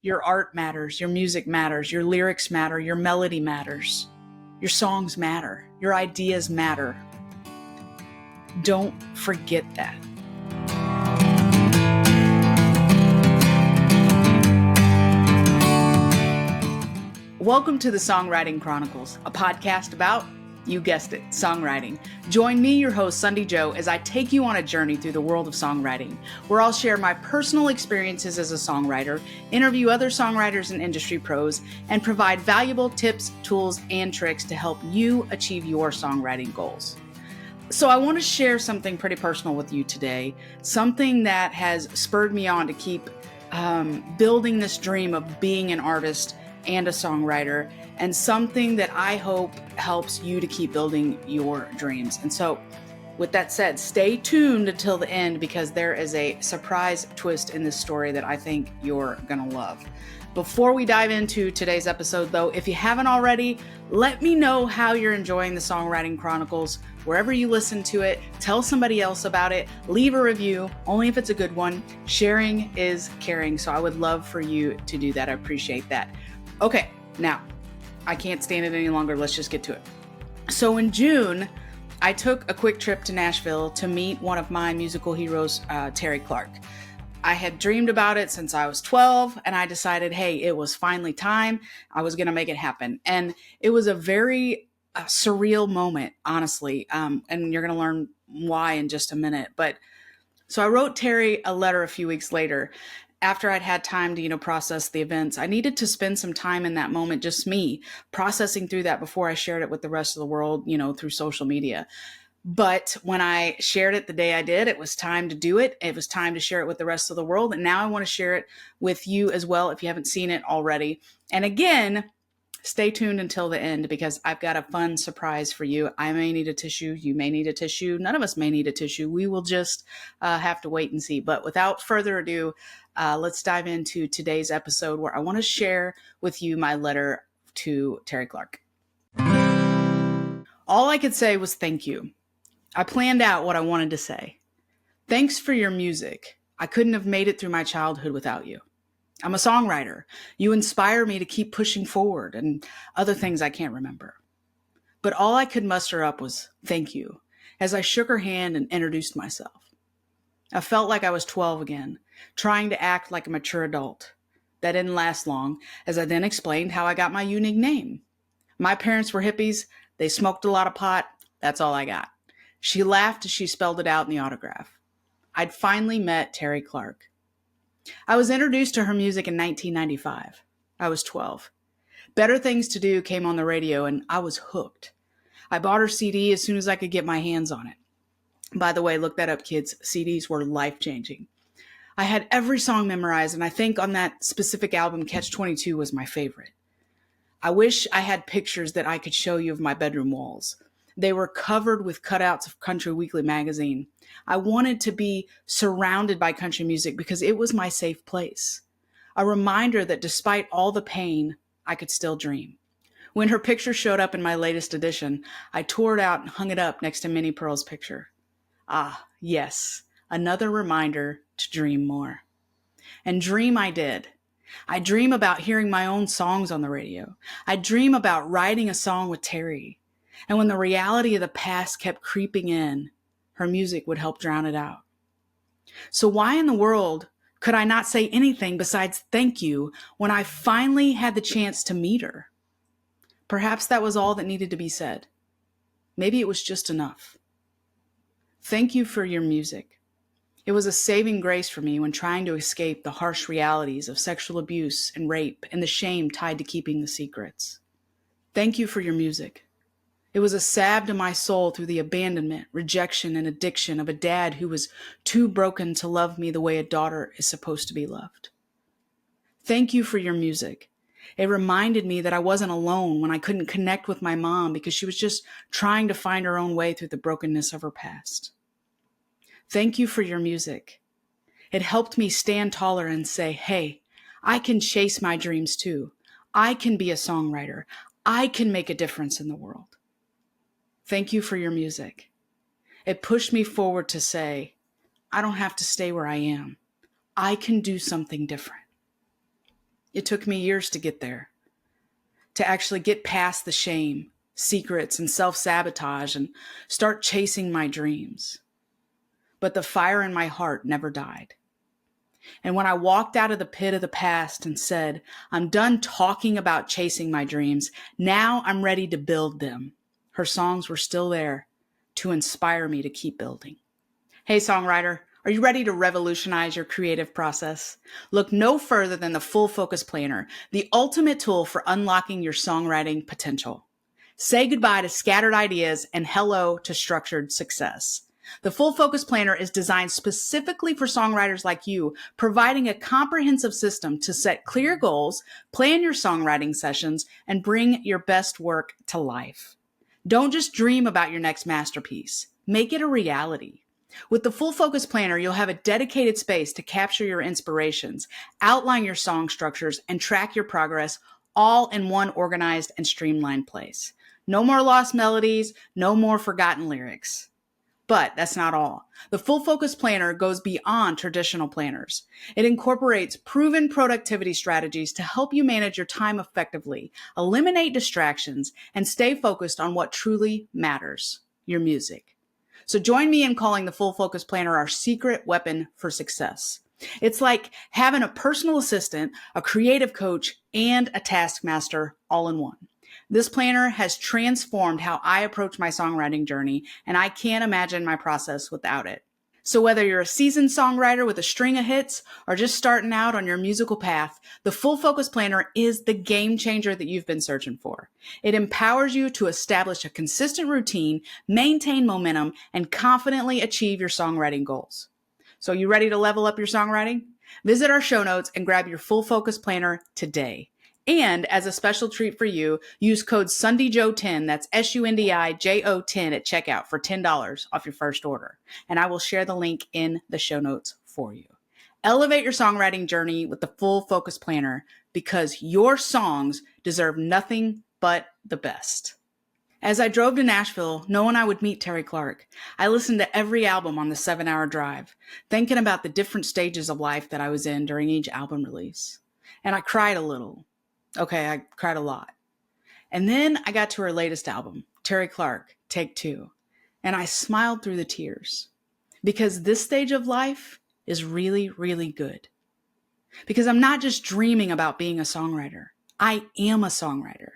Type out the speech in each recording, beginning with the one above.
Your art matters, your music matters, your lyrics matter, your melody matters, your songs matter, your ideas matter. Don't forget that. Welcome to the Songwriting Chronicles, a podcast about, you guessed it, songwriting. Join me, your host, Sundi Jo, as I take you on a journey through the world of songwriting, where I'll share my personal experiences as a songwriter, interview other songwriters and industry pros, and provide valuable tips, tools, and tricks to help you achieve your songwriting goals. So I want to share something pretty personal with you today, something that has spurred me on to keep building this dream of being an artist and a songwriter, and something that I hope helps you to keep building your dreams. And so with that said, stay tuned until the end, because there is a surprise twist in this story that I think you're gonna love. Before we dive into today's episode though, if you haven't already, let me know how you're enjoying the Songwriting Chronicles. Wherever you listen to it, tell somebody else about it, leave a review, only if it's a good one. Sharing is caring, so I would love for you to do that. I appreciate that. Okay, now, I can't stand it any longer. Let's just get to it. So in June, I took a quick trip to Nashville to meet one of my musical heroes, Terri Clark. I had dreamed about it since I was 12, and I decided, hey, it was finally time. I was going to make it happen. And it was a very surreal moment, honestly, and you're going to learn why in just a minute. But so I wrote Terri a letter a few weeks later. After I'd had time to, process the events, I needed to spend some time in that moment, just me, processing through that before I shared it with the rest of the world, through social media. But when I shared it the day I did, it was time to do it. It was time to share it with the rest of the world. And now I want to share it with you as well, if you haven't seen it already. And again, stay tuned until the end, because I've got a fun surprise for you. I may need a tissue. You may need a tissue. None of us may need a tissue. We will just have to wait and see. But without further ado, let's dive into today's episode, where I want to share with you my letter to Terri Clark. All I could say was thank you. I planned out what I wanted to say. Thanks for your music. I couldn't have made it through my childhood without you. I'm a songwriter. You inspire me to keep pushing forward, and other things I can't remember. But all I could muster up was thank you, as I shook her hand and introduced myself. I felt like I was 12 again, trying to act like a mature adult. That didn't last long, as I then explained how I got my unique name. My parents were hippies. They smoked a lot of pot. That's all I got. She laughed as she spelled it out in the autograph. I'd finally met Terri Clark. I was introduced to her music in 1995. I was 12. Better Things to Do came on the radio, and I was hooked. I bought her CD as soon as I could get my hands on it. By the way, look that up, kids. CDs were life-changing. I had every song memorized, and I think on that specific album, Catch-22 was my favorite. I wish I had pictures that I could show you of my bedroom walls. They were covered with cutouts of Country Weekly magazine. I wanted to be surrounded by country music because it was my safe place. A reminder that despite all the pain, I could still dream. When her picture showed up in my latest edition, I tore it out and hung it up next to Minnie Pearl's picture. Ah, yes, another reminder to dream more. And dream I did. I dream about hearing my own songs on the radio. I dream about writing a song with Terri. And when the reality of the past kept creeping in, her music would help drown it out. So why in the world could I not say anything besides thank you when I finally had the chance to meet her? Perhaps that was all that needed to be said. Maybe it was just enough. Thank you for your music. It was a saving grace for me when trying to escape the harsh realities of sexual abuse and rape and the shame tied to keeping the secrets. Thank you for your music. It was a salve to my soul through the abandonment, rejection, and addiction of a dad who was too broken to love me the way a daughter is supposed to be loved. Thank you for your music. It reminded me that I wasn't alone when I couldn't connect with my mom because she was just trying to find her own way through the brokenness of her past. Thank you for your music. It helped me stand taller and say, hey, I can chase my dreams too. I can be a songwriter. I can make a difference in the world. Thank you for your music. It pushed me forward to say, I don't have to stay where I am. I can do something different. It took me years to get there, to actually get past the shame, secrets, and self-sabotage and start chasing my dreams. But the fire in my heart never died. And when I walked out of the pit of the past and said, I'm done talking about chasing my dreams, now I'm ready to build them, her songs were still there to inspire me to keep building. Hey, songwriter, are you ready to revolutionize your creative process? Look no further than the Full Focus Planner, the ultimate tool for unlocking your songwriting potential. Say goodbye to scattered ideas and hello to structured success. The Full Focus Planner is designed specifically for songwriters like you, providing a comprehensive system to set clear goals, plan your songwriting sessions, and bring your best work to life. Don't just dream about your next masterpiece. Make it a reality. With the Full Focus Planner, you'll have a dedicated space to capture your inspirations, outline your song structures, and track your progress all in one organized and streamlined place. No more lost melodies, no more forgotten lyrics. But that's not all. The Full Focus Planner goes beyond traditional planners. It incorporates proven productivity strategies to help you manage your time effectively, eliminate distractions, and stay focused on what truly matters, your music. So join me in calling the Full Focus Planner our secret weapon for success. It's like having a personal assistant, a creative coach, and a taskmaster all in one. This planner has transformed how I approach my songwriting journey, and I can't imagine my process without it. So whether you're a seasoned songwriter with a string of hits or just starting out on your musical path, the Full Focus Planner is the game changer that you've been searching for. It empowers you to establish a consistent routine, maintain momentum, and confidently achieve your songwriting goals. So you ready to level up your songwriting? Visit our show notes and grab your Full Focus Planner today. And as a special treat for you, use code SundiJo10, that's SUNDIJO10 at checkout for $10 off your first order. And I will share the link in the show notes for you. Elevate your songwriting journey with the Full Focus Planner because your songs deserve nothing but the best. As I drove to Nashville, knowing I would meet Terri Clark, I listened to every album on the 7-hour drive, thinking about the different stages of life that I was in during each album release. And I cried a little. Okay, I cried a lot. And then I got to her latest album, Terri Clark, Take Two, and I smiled through the tears because this stage of life is really, really good. Because I'm not just dreaming about being a songwriter. I am a songwriter.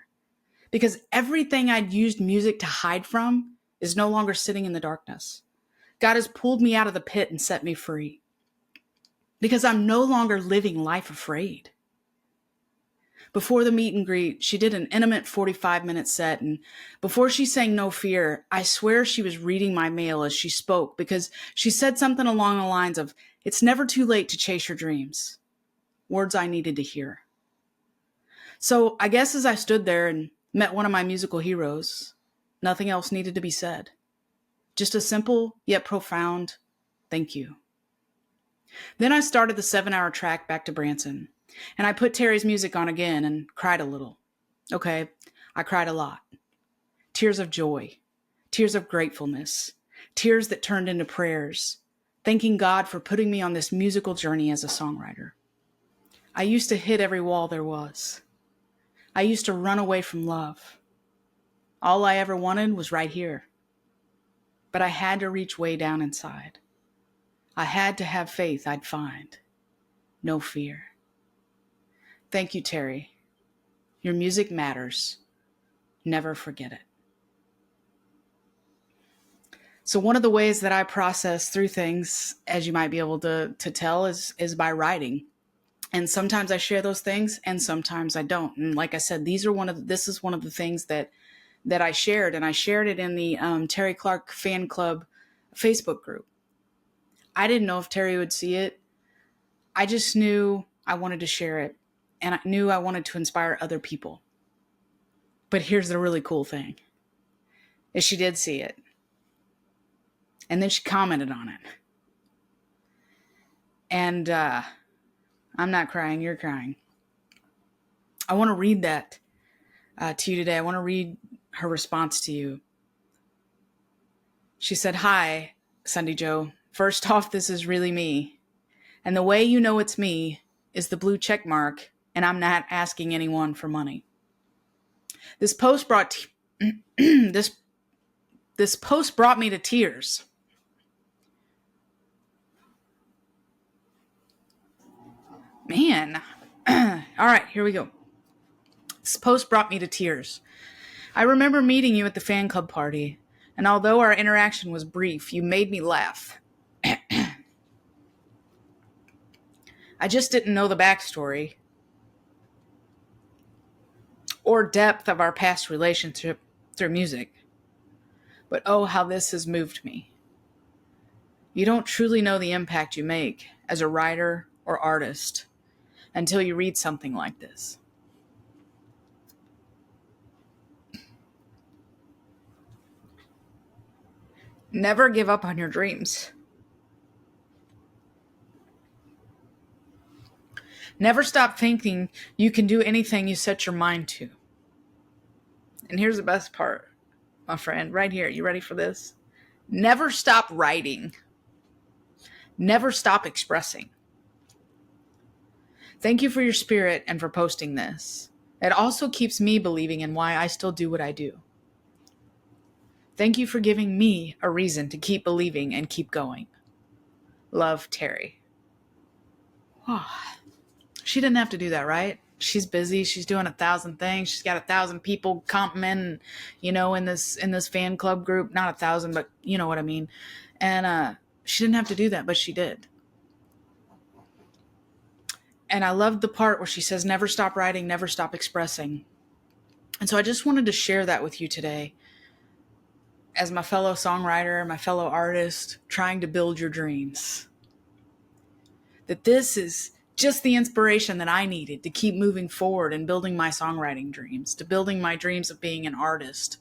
Because everything I'd used music to hide from is no longer sitting in the darkness. God has pulled me out of the pit and set me free. Because I'm no longer living life afraid. Before the meet and greet, she did an intimate 45-minute set, and before she sang No Fear, I swear she was reading my mail as she spoke because she said something along the lines of, "It's never too late to chase your dreams." Words I needed to hear. So I guess as I stood there and met one of my musical heroes, nothing else needed to be said. Just a simple yet profound thank you. Then I started the 7-hour track back to Branson. And I put Terry's music on again and cried a little. Okay, I cried a lot. Tears of joy, tears of gratefulness, tears that turned into prayers, thanking God for putting me on this musical journey as a songwriter. I used to hit every wall there was. I used to run away from love. All I ever wanted was right here. But I had to reach way down inside. I had to have faith I'd find. No fear. Thank you, Terri. Your music matters. Never forget it. So one of the ways that I process through things, as you might be able to tell, is by writing. And sometimes I share those things and sometimes I don't. And like I said, this is one of the things that I shared, and I shared it in the Terri Clark Fan Club Facebook group. I didn't know if Terri would see it. I just knew I wanted to share it. And I knew I wanted to inspire other people. But here's the really cool thing, is she did see it. And then she commented on it. And I'm not crying, you're crying. I want to read that to you today. I want to read her response to you. She said, "Hi, Sundi Jo. First off, this is really me. And the way you know it's me is the blue check mark and I'm not asking anyone for money. This post brought this post brought me to tears. Man. All right, here we go. This post brought me to tears. I remember meeting you at the fan club party, and although our interaction was brief, you made me laugh. I just didn't know the backstory or depth of our past relationship through music. But oh, how this has moved me. You don't truly know the impact you make as a writer or artist until you read something like this. Never give up on your dreams. Never stop thinking you can do anything you set your mind to. And here's the best part, my friend, right here. You ready for this? Never stop writing. Never stop expressing. Thank you for your spirit and for posting this. It also keeps me believing in why I still do what I do. Thank you for giving me a reason to keep believing and keep going. Love, Terri. Oh, she didn't have to do that, right? She's busy. She's doing 1,000 things. She's got 1,000 people complimenting, in this fan club group. Not 1,000, but you know what I mean. And she didn't have to do that, but she did. And I loved the part where she says, never stop writing, never stop expressing. And so I just wanted to share that with you today as my fellow songwriter, my fellow artist, trying to build your dreams. That this is just the inspiration that I needed to keep moving forward and building my songwriting dreams, to building my dreams of being an artist.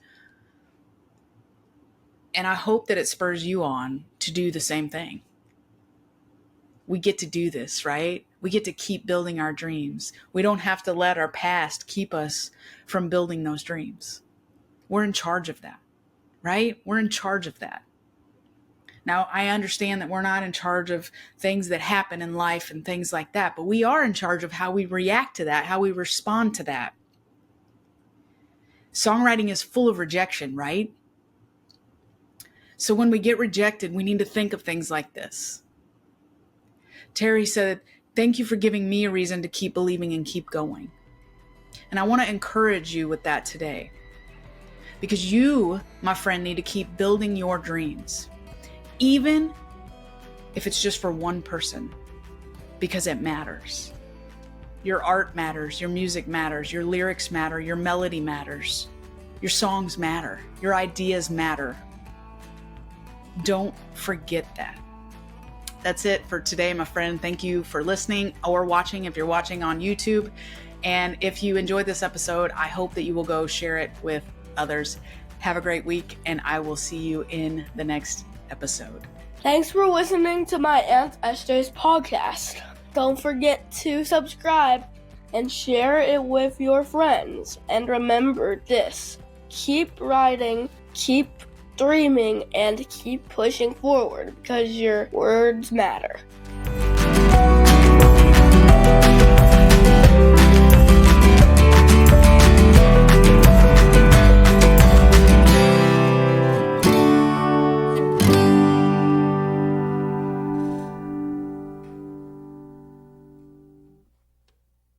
And I hope that it spurs you on to do the same thing. We get to do this, right? We get to keep building our dreams. We don't have to let our past keep us from building those dreams. We're in charge of that, right? We're in charge of that. Now, I understand that we're not in charge of things that happen in life and things like that, but we are in charge of how we react to that, how we respond to that. Songwriting is full of rejection, right? So when we get rejected, we need to think of things like this. Terri said, thank you for giving me a reason to keep believing and keep going. And I want to encourage you with that today. Because you, my friend, need to keep building your dreams. Even if it's just for one person. Because it matters. Your art matters. Your music matters. Your lyrics matter. Your melody matters. Your songs matter. Your ideas matter. Don't forget that. That's it for today, my friend. Thank you for listening or watching if you're watching on YouTube. And if you enjoyed this episode, I hope that you will go share it with others. Have a great week, and I will see you in the next episode. Thanks for listening to my Aunt Esther's podcast. Don't forget to subscribe and share it with your friends. And remember this, keep writing, keep dreaming, and keep pushing forward because your words matter.